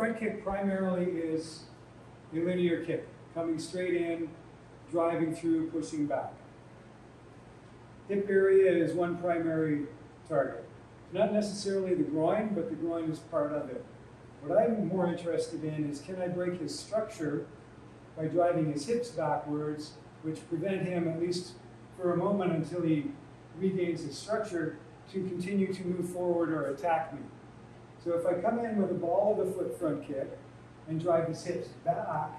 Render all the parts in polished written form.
front kick primarily is a linear kick, coming straight in, driving through, pushing back. Hip area is one primary target. Not necessarily the groin, but the groin is part of it. What I'm more interested in is, can I break his structure by driving his hips backwards, which prevent him, at least for a moment until he regains his structure, to continue to move forward or attack me. So if I come in with a ball of the foot front kick and drive his hips back,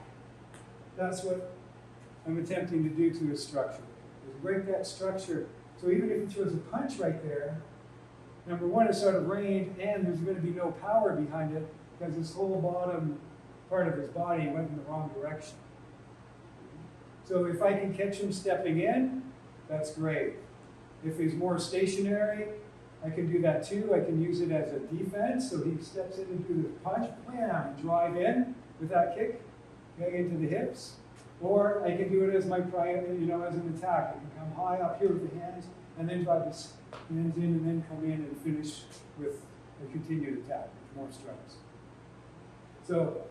that's what I'm attempting to do to his structure, is break that structure. So even if he throws a punch right there, number one, it's out of range, and there's going to be no power behind it because this whole bottom part of his body went in the wrong direction. So if I can catch him stepping in, that's great. If he's more stationary, I can do that too. I can use it as a defense. So he steps in and do the punch, bam, drive in with that kick, going into the hips. Or I can do it as my as an attack. I can come high up here with the hands and then drive his hands in and then come in and finish with a continued attack with more strikes. So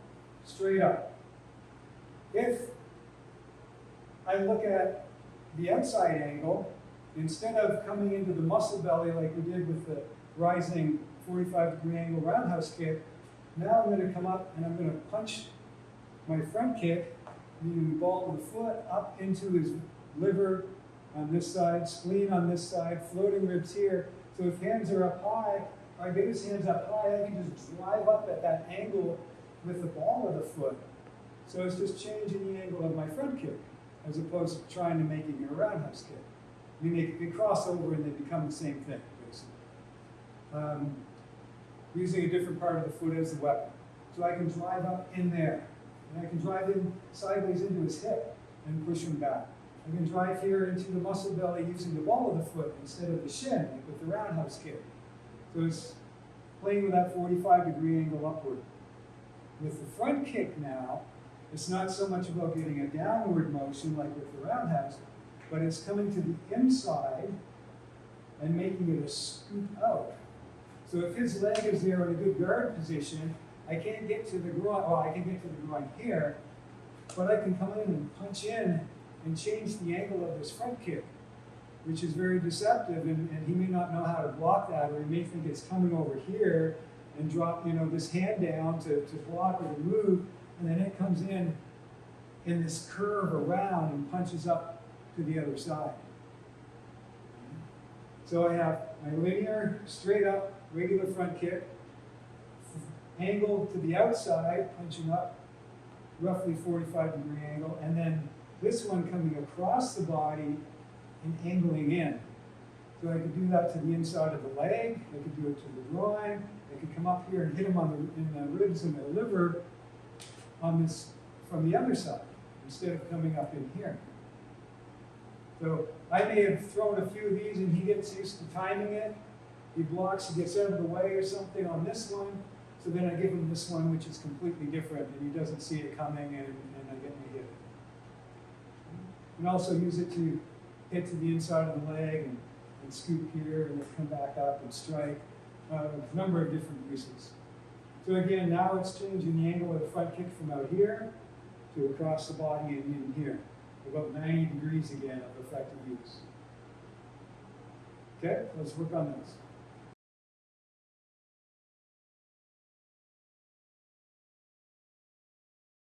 straight up. If I look at the outside angle, instead of coming into the muscle belly like we did with the rising 45-degree angle roundhouse kick, now I'm going to come up and I'm going to punch my front kick, meaning the ball of the foot, up into his liver on this side, spleen on this side, floating ribs here. So if hands are up high, if I get his hands up high, I can just drive up at that angle with the ball of the foot. So it's just changing the angle of my front kick, as opposed to trying to make it a roundhouse kick. They cross over and they become the same thing, basically. Using a different part of the foot as the weapon. So I can drive up in there. And I can drive in sideways into his hip and push him back. I can drive here into the muscle belly using the ball of the foot instead of the shin, like with the roundhouse kick. So it's playing with that 45-degree angle upward. With the front kick now, it's not so much about getting a downward motion like with the roundhouse, but it's coming to the inside and making it a scoop out. So if his leg is there in a good guard position, I can't get to the groin, well, I can get to the groin here, but I can come in and punch in and change the angle of this front kick, which is very deceptive, and he may not know how to block that, or he may think it's coming over here and drop, this hand down to block or to move, and then it comes in this curve around and punches up to the other side. So I have my linear, straight up, regular front kick, angle to the outside, punching up, roughly 45-degree angle, and then this one coming across the body and angling in. So I could do that to the inside of the leg, I could do it to the groin, I could come up here and hit him in the ribs and the liver on this from the other side, instead of coming up in here. So I may have thrown a few of these and he gets used to timing it. He blocks, he gets out of the way or something on this one. So then I give him this one, which is completely different, and he doesn't see it coming, and I get my hit. And also use it to hit to the inside of the leg and scoop here, and then come back up and strike. A number of different uses. So again, now it's changing the angle of the front kick from out here to across the body and in here. About 90 degrees again of effective use. Okay, let's work on this.